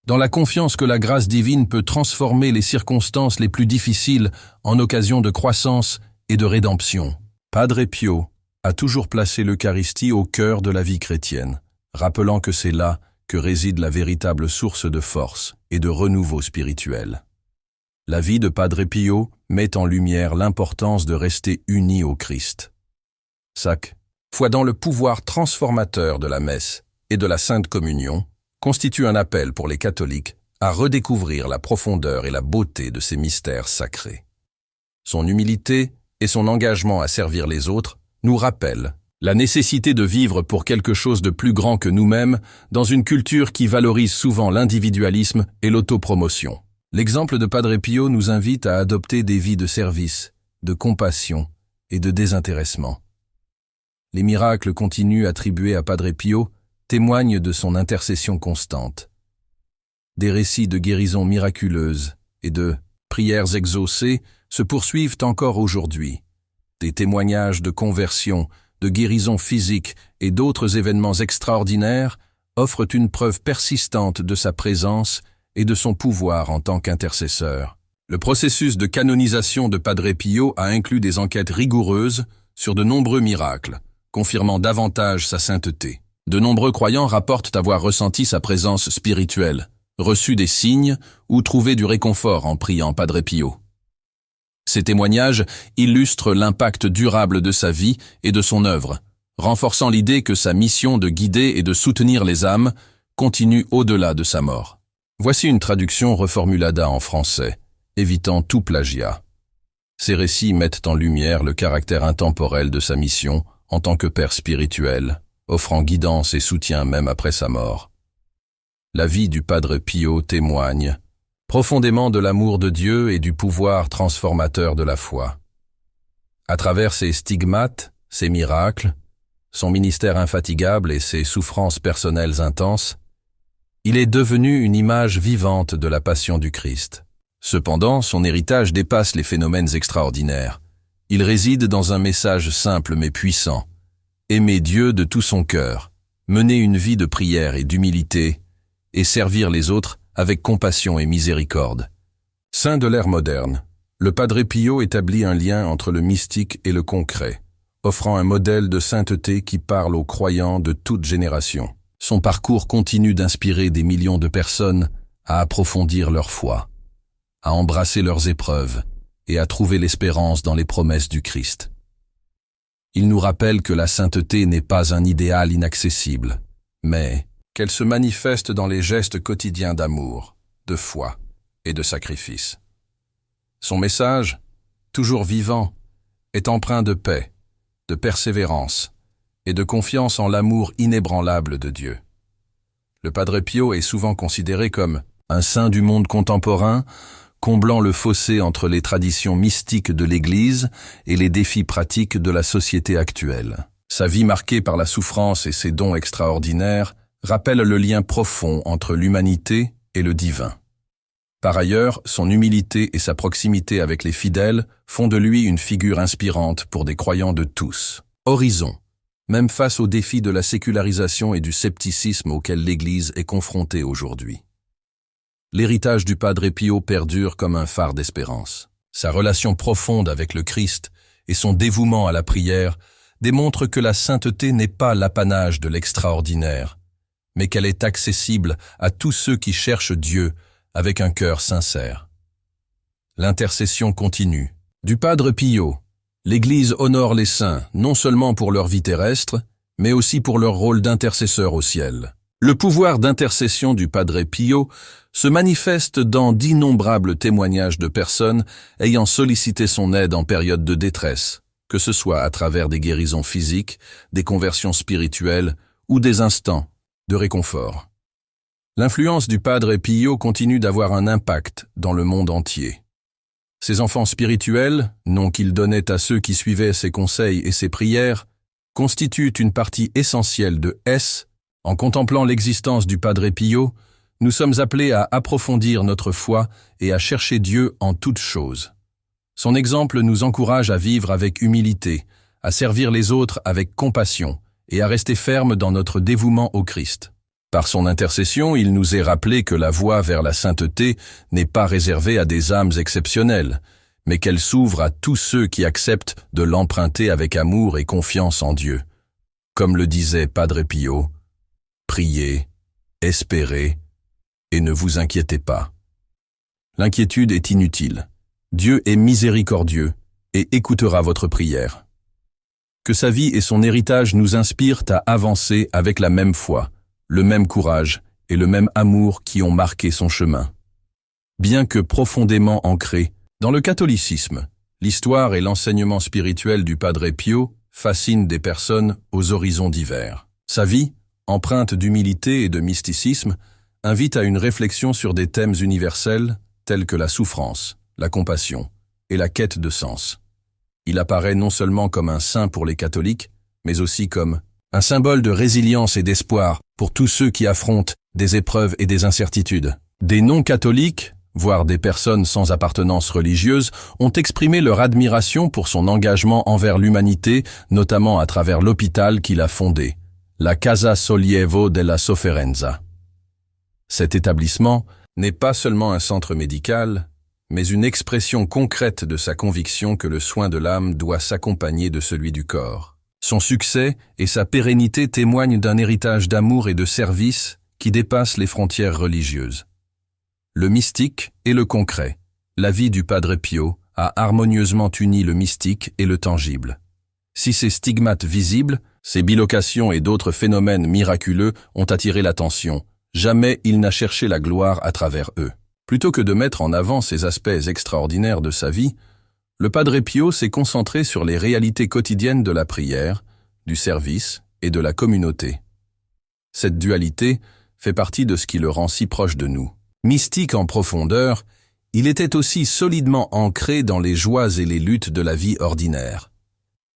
Dans la confiance que la grâce divine peut transformer les circonstances les plus difficiles en occasion de croissance et de rédemption. Padre Pio a toujours placé l'Eucharistie au cœur de la vie chrétienne, rappelant que c'est là que réside la véritable source de force et de renouveau spirituel. La vie de Padre Pio met en lumière l'importance de rester unis au Christ. Chaque foi dans le pouvoir transformateur de la messe et de la Sainte Communion constitue un appel pour les catholiques à redécouvrir la profondeur et la beauté de ces mystères sacrés. Son humilité et son engagement à servir les autres nous rappellent la nécessité de vivre pour quelque chose de plus grand que nous-mêmes dans une culture qui valorise souvent l'individualisme et l'autopromotion. L'exemple de Padre Pio nous invite à adopter des vies de service, de compassion et de désintéressement. Les miracles continus attribués à Padre Pio témoignent de son intercession constante. Des récits de guérisons miraculeuses et de prières exaucées se poursuivent encore aujourd'hui. Des témoignages de conversion, de guérison physique et d'autres événements extraordinaires offrent une preuve persistante de sa présence et de son pouvoir en tant qu'intercesseur. Le processus de canonisation de Padre Pio a inclus des enquêtes rigoureuses sur de nombreux miracles, confirmant davantage sa sainteté. De nombreux croyants rapportent avoir ressenti sa présence spirituelle, reçu des signes ou trouvé du réconfort en priant Padre Pio. Ces témoignages illustrent l'impact durable de sa vie et de son œuvre, renforçant l'idée que sa mission de guider et de soutenir les âmes continue au-delà de sa mort. Voici une traduction reformulada en français, évitant tout plagiat. Ces récits mettent en lumière le caractère intemporel de sa mission en tant que père spirituel, offrant guidance et soutien même après sa mort. La vie du Padre Pio témoigne profondément de l'amour de Dieu et du pouvoir transformateur de la foi. À travers ses stigmates, ses miracles, son ministère infatigable et ses souffrances personnelles intenses, il est devenu une image vivante de la passion du Christ. Cependant, son héritage dépasse les phénomènes extraordinaires. Il réside dans un message simple mais puissant. Aimer Dieu de tout son cœur, mener une vie de prière et d'humilité, et servir les autres avec compassion et miséricorde. Saint de l'ère moderne, le Padre Pio établit un lien entre le mystique et le concret, offrant un modèle de sainteté qui parle aux croyants de toute génération. Son parcours continue d'inspirer des millions de personnes à approfondir leur foi, à embrasser leurs épreuves et à trouver l'espérance dans les promesses du Christ. Il nous rappelle que la sainteté n'est pas un idéal inaccessible, mais qu'elle se manifeste dans les gestes quotidiens d'amour, de foi et de sacrifice. Son message, toujours vivant, est empreint de paix, de persévérance et de confiance en l'amour inébranlable de Dieu. Le Padre Pio est souvent considéré comme un saint du monde contemporain, comblant le fossé entre les traditions mystiques de l'Église et les défis pratiques de la société actuelle. Sa vie marquée par la souffrance et ses dons extraordinaires rappelle le lien profond entre l'humanité et le divin. Par ailleurs, son humilité et sa proximité avec les fidèles font de lui une figure inspirante pour des croyants de tous horizons, même face aux défis de la sécularisation et du scepticisme auxquels l'Église est confrontée aujourd'hui. L'héritage du Padre Pio perdure comme un phare d'espérance. Sa relation profonde avec le Christ et son dévouement à la prière démontrent que la sainteté n'est pas l'apanage de l'extraordinaire, mais qu'elle est accessible à tous ceux qui cherchent Dieu avec un cœur sincère. L'intercession continue. Du Padre Pio, l'Église honore les saints non seulement pour leur vie terrestre, mais aussi pour leur rôle d'intercesseur au ciel. Le pouvoir d'intercession du Padre Pio se manifeste dans d'innombrables témoignages de personnes ayant sollicité son aide en période de détresse, que ce soit à travers des guérisons physiques, des conversions spirituelles ou des instants de réconfort. L'influence du Padre Pio continue d'avoir un impact dans le monde entier. Ces enfants spirituels, nom qu'il donnait à ceux qui suivaient ses conseils et ses prières, constituent une partie essentielle de S. En contemplant l'existence du Padre Pio, nous sommes appelés à approfondir notre foi et à chercher Dieu en toutes choses. Son exemple nous encourage à vivre avec humilité, à servir les autres avec compassion et à rester fermes dans notre dévouement au Christ. Par son intercession, il nous est rappelé que la voie vers la sainteté n'est pas réservée à des âmes exceptionnelles, mais qu'elle s'ouvre à tous ceux qui acceptent de l'emprunter avec amour et confiance en Dieu. Comme le disait Padre Pio, « Priez, espérez et ne vous inquiétez pas. » L'inquiétude est inutile. Dieu est miséricordieux et écoutera votre prière. Que sa vie et son héritage nous inspirent à avancer avec la même foi, le même courage et le même amour qui ont marqué son chemin. Bien que profondément ancré dans le catholicisme, l'histoire et l'enseignement spirituel du Padre Pio fascinent des personnes aux horizons divers. Sa vie, empreinte d'humilité et de mysticisme, invite à une réflexion sur des thèmes universels tels que la souffrance, la compassion et la quête de sens. Il apparaît non seulement comme un saint pour les catholiques, mais aussi comme un symbole de résilience et d'espoir pour tous ceux qui affrontent des épreuves et des incertitudes. Des non-catholiques, voire des personnes sans appartenance religieuse, ont exprimé leur admiration pour son engagement envers l'humanité, notamment à travers l'hôpital qu'il a fondé, la Casa Sollievo della Sofferenza. Cet établissement n'est pas seulement un centre médical, mais une expression concrète de sa conviction que le soin de l'âme doit s'accompagner de celui du corps. Son succès et sa pérennité témoignent d'un héritage d'amour et de service qui dépasse les frontières religieuses. Le mystique et le concret, la vie du Padre Pio a harmonieusement uni le mystique et le tangible. Si ces stigmates visibles, ces bilocations et d'autres phénomènes miraculeux ont attiré l'attention, jamais il n'a cherché la gloire à travers eux. Plutôt que de mettre en avant ces aspects extraordinaires de sa vie, le Padre Pio s'est concentré sur les réalités quotidiennes de la prière, du service et de la communauté. Cette dualité fait partie de ce qui le rend si proche de nous. Mystique en profondeur, il était aussi solidement ancré dans les joies et les luttes de la vie ordinaire.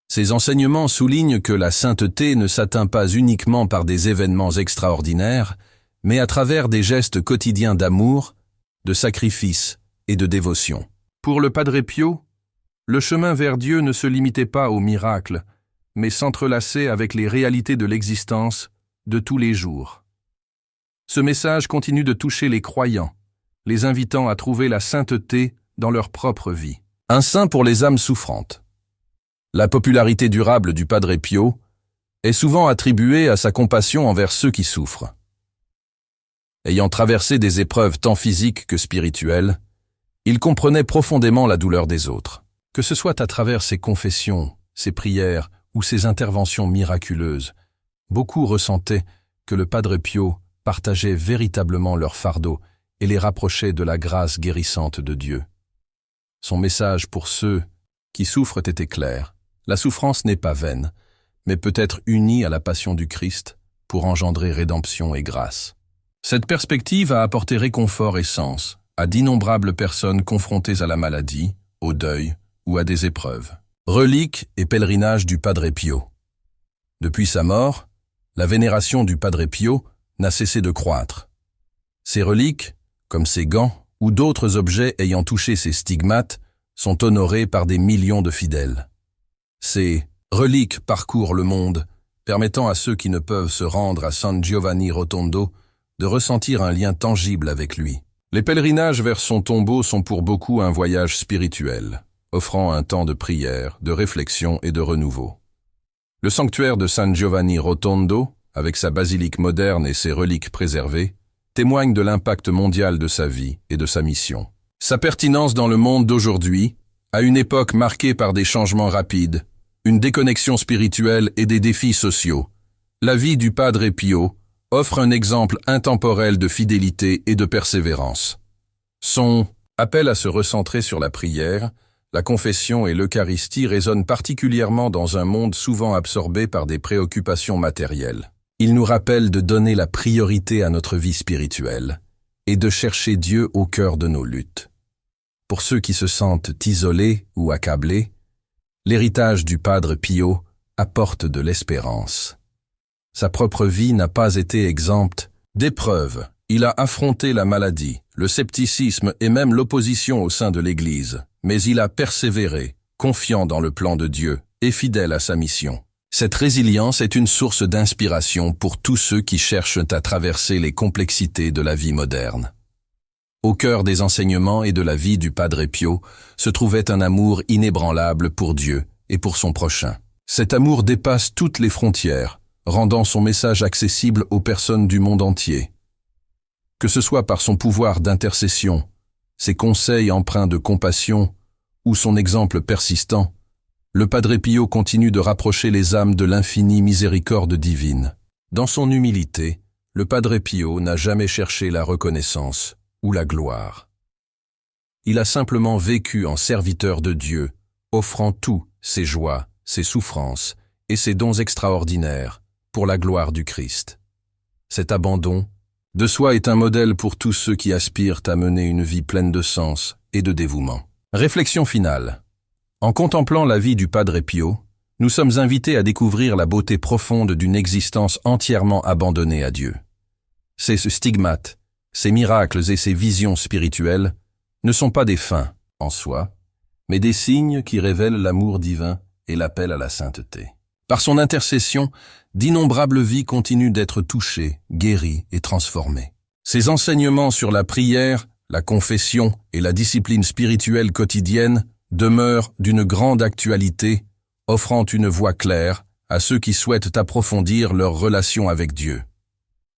Ses enseignements soulignent que la sainteté ne s'atteint pas uniquement par des événements extraordinaires, mais à travers des gestes quotidiens d'amour, de sacrifice et de dévotion. Pour le Padre Pio, le chemin vers Dieu ne se limitait pas aux miracles, mais s'entrelaçait avec les réalités de l'existence de tous les jours. Ce message continue de toucher les croyants, les invitant à trouver la sainteté dans leur propre vie. Un saint pour les âmes souffrantes. La popularité durable du Padre Pio est souvent attribuée à sa compassion envers ceux qui souffrent. Ayant traversé des épreuves tant physiques que spirituelles, il comprenait profondément la douleur des autres. Que ce soit à travers ses confessions, ses prières ou ses interventions miraculeuses, beaucoup ressentaient que le Padre Pio partageait véritablement leur fardeau et les rapprochait de la grâce guérissante de Dieu. Son message pour ceux qui souffrent était clair. La souffrance n'est pas vaine, mais peut être unie à la passion du Christ pour engendrer rédemption et grâce. Cette perspective a apporté réconfort et sens à d'innombrables personnes confrontées à la maladie, au deuil ou à des épreuves. Reliques et pèlerinages du Padre Pio. Depuis sa mort, la vénération du Padre Pio n'a cessé de croître. Ces reliques, comme ses gants ou d'autres objets ayant touché ses stigmates, sont honorés par des millions de fidèles. Ces reliques parcourent le monde, permettant à ceux qui ne peuvent se rendre à San Giovanni Rotondo de ressentir un lien tangible avec lui. Les pèlerinages vers son tombeau sont pour beaucoup un voyage spirituel, offrant un temps de prière, de réflexion et de renouveau. Le sanctuaire de San Giovanni Rotondo, avec sa basilique moderne et ses reliques préservées, témoigne de l'impact mondial de sa vie et de sa mission. Sa pertinence dans le monde d'aujourd'hui, à une époque marquée par des changements rapides, une déconnexion spirituelle et des défis sociaux, la vie du Padre Pio offre un exemple intemporel de fidélité et de persévérance. Son appel à se recentrer sur la prière, la confession et l'Eucharistie résonnent particulièrement dans un monde souvent absorbé par des préoccupations matérielles. Il nous rappelle de donner la priorité à notre vie spirituelle et de chercher Dieu au cœur de nos luttes. Pour ceux qui se sentent isolés ou accablés, l'héritage du Padre Pio apporte de l'espérance. Sa propre vie n'a pas été exempte d'épreuves. Il a affronté la maladie, le scepticisme et même l'opposition au sein de l'Église, mais il a persévéré, confiant dans le plan de Dieu et fidèle à sa mission. Cette résilience est une source d'inspiration pour tous ceux qui cherchent à traverser les complexités de la vie moderne. Au cœur des enseignements et de la vie du Padre Pio se trouvait un amour inébranlable pour Dieu et pour son prochain. Cet amour dépasse toutes les frontières, rendant son message accessible aux personnes du monde entier. Que ce soit par son pouvoir d'intercession, ses conseils empreints de compassion ou son exemple persistant, le Padre Pio continue de rapprocher les âmes de l'infinie miséricorde divine. Dans son humilité, le Padre Pio n'a jamais cherché la reconnaissance ou la gloire. Il a simplement vécu en serviteur de Dieu, offrant tout, ses joies, ses souffrances et ses dons extraordinaires pour la gloire du Christ. Cet abandon de soi est un modèle pour tous ceux qui aspirent à mener une vie pleine de sens et de dévouement. Réflexion finale. En contemplant la vie du Padre Pio, nous sommes invités à découvrir la beauté profonde d'une existence entièrement abandonnée à Dieu. Ces stigmates, ces miracles et ces visions spirituelles ne sont pas des fins en soi, mais des signes qui révèlent l'amour divin et l'appel à la sainteté. Par son intercession, d'innombrables vies continuent d'être touchées, guéries et transformées. Ses enseignements sur la prière, la confession et la discipline spirituelle quotidienne demeurent d'une grande actualité, offrant une voie claire à ceux qui souhaitent approfondir leur relation avec Dieu.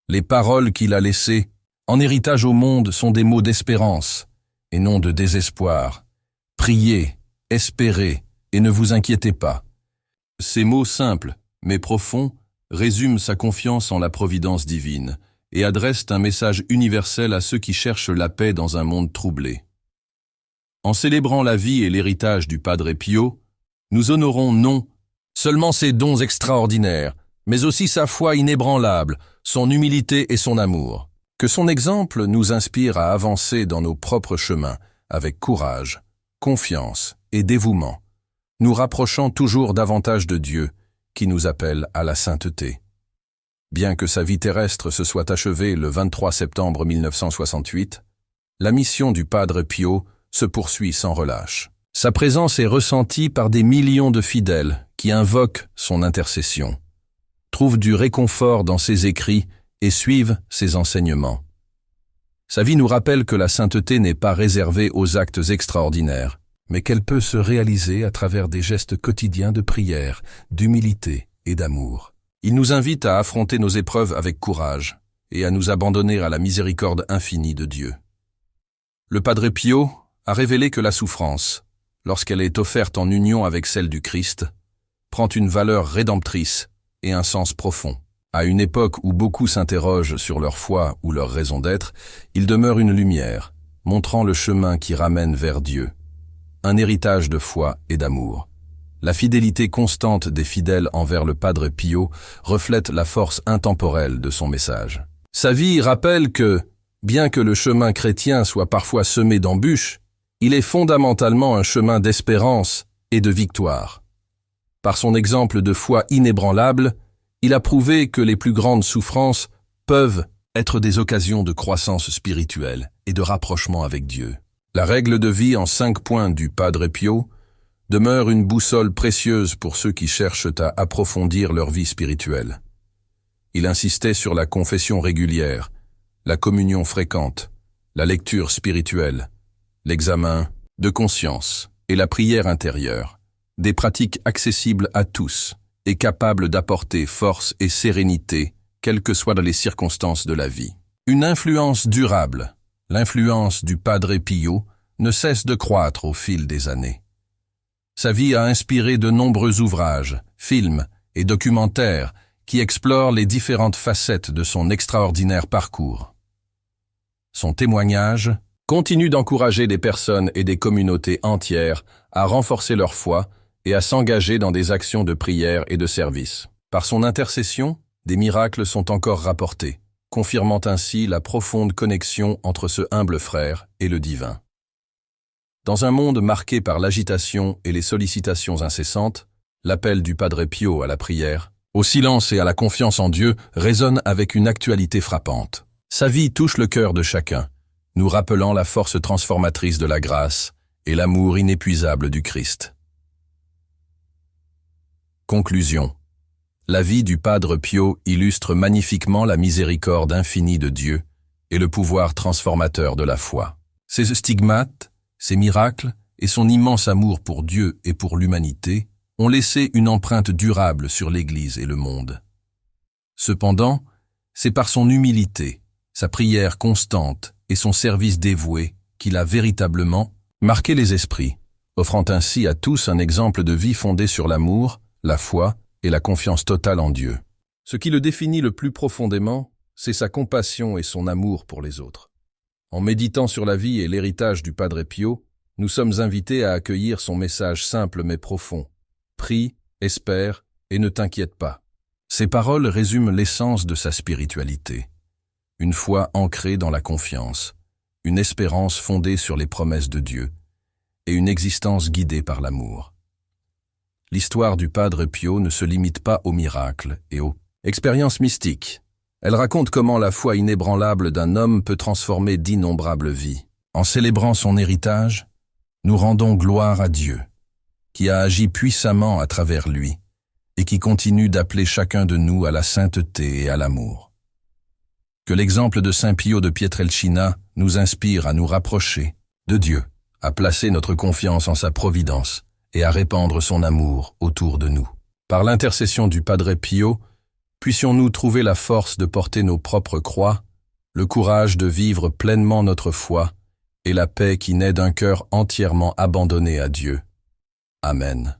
Les paroles qu'il a laissées en héritage au monde sont des mots d'espérance et non de désespoir. Priez, espérez et ne vous inquiétez pas. Ces mots simples, mais profonds, résument sa confiance en la providence divine et adressent un message universel à ceux qui cherchent la paix dans un monde troublé. En célébrant la vie et l'héritage du Padre Pio, nous honorons non seulement ses dons extraordinaires, mais aussi sa foi inébranlable, son humilité et son amour. Que son exemple nous inspire à avancer dans nos propres chemins avec courage, confiance et dévouement, nous rapprochant toujours davantage de Dieu qui nous appelle à la sainteté. Bien que sa vie terrestre se soit achevée le 23 septembre 1968, la mission du Padre Pio se poursuit sans relâche. Sa présence est ressentie par des millions de fidèles qui invoquent son intercession, trouvent du réconfort dans ses écrits et suivent ses enseignements. Sa vie nous rappelle que la sainteté n'est pas réservée aux actes extraordinaires, mais qu'elle peut se réaliser à travers des gestes quotidiens de prière, d'humilité et d'amour. Il nous invite à affronter nos épreuves avec courage et à nous abandonner à la miséricorde infinie de Dieu. Le Padre Pio a révélé que la souffrance, lorsqu'elle est offerte en union avec celle du Christ, prend une valeur rédemptrice et un sens profond. À une époque où beaucoup s'interrogent sur leur foi ou leur raison d'être, il demeure une lumière, montrant le chemin qui ramène vers Dieu. Un héritage de foi et d'amour. La fidélité constante des fidèles envers le Padre Pio reflète la force intemporelle de son message. Sa vie rappelle que, bien que le chemin chrétien soit parfois semé d'embûches, il est fondamentalement un chemin d'espérance et de victoire. Par son exemple de foi inébranlable, il a prouvé que les plus grandes souffrances peuvent être des occasions de croissance spirituelle et de rapprochement avec Dieu. La règle de vie en 5 points du Padre Pio demeure une boussole précieuse pour ceux qui cherchent à approfondir leur vie spirituelle. Il insistait sur la confession régulière, la communion fréquente, la lecture spirituelle, l'examen de conscience et la prière intérieure, des pratiques accessibles à tous et capables d'apporter force et sérénité, quelles que soient les circonstances de la vie. Une influence durable, l'influence du Padre Pio, ne cesse de croître au fil des années. Sa vie a inspiré de nombreux ouvrages, films et documentaires qui explorent les différentes facettes de son extraordinaire parcours. Son témoignage continue d'encourager des personnes et des communautés entières à renforcer leur foi et à s'engager dans des actions de prière et de service. Par son intercession, des miracles sont encore rapportés, confirmant ainsi la profonde connexion entre ce humble frère et le divin. Dans un monde marqué par l'agitation et les sollicitations incessantes, l'appel du Padre Pio à la prière, au silence et à la confiance en Dieu résonne avec une actualité frappante. Sa vie touche le cœur de chacun, nous rappelant la force transformatrice de la grâce et l'amour inépuisable du Christ. Conclusion. La vie du Padre Pio illustre magnifiquement la miséricorde infinie de Dieu et le pouvoir transformateur de la foi. Ses stigmates, ses miracles et son immense amour pour Dieu et pour l'humanité ont laissé une empreinte durable sur l'Église et le monde. Cependant, c'est par son humilité, sa prière constante et son service dévoué qu'il a véritablement marqué les esprits, offrant ainsi à tous un exemple de vie fondée sur l'amour, la foi et la confiance totale en Dieu. Ce qui le définit le plus profondément, c'est sa compassion et son amour pour les autres. En méditant sur la vie et l'héritage du Padre Pio, nous sommes invités à accueillir son message simple mais profond. Prie, espère et ne t'inquiète pas. Ces paroles résument l'essence de sa spiritualité. Une foi ancrée dans la confiance, une espérance fondée sur les promesses de Dieu et une existence guidée par l'amour. L'histoire du Padre Pio ne se limite pas aux miracles et aux expériences mystiques. Elle raconte comment la foi inébranlable d'un homme peut transformer d'innombrables vies. En célébrant son héritage, nous rendons gloire à Dieu, qui a agi puissamment à travers lui et qui continue d'appeler chacun de nous à la sainteté et à l'amour. Que l'exemple de Saint Pio de Pietrelcina nous inspire à nous rapprocher de Dieu, à placer notre confiance en sa providence et à répandre son amour autour de nous. Par l'intercession du Padre Pio, puissions-nous trouver la force de porter nos propres croix, le courage de vivre pleinement notre foi et la paix qui naît d'un cœur entièrement abandonné à Dieu. Amen.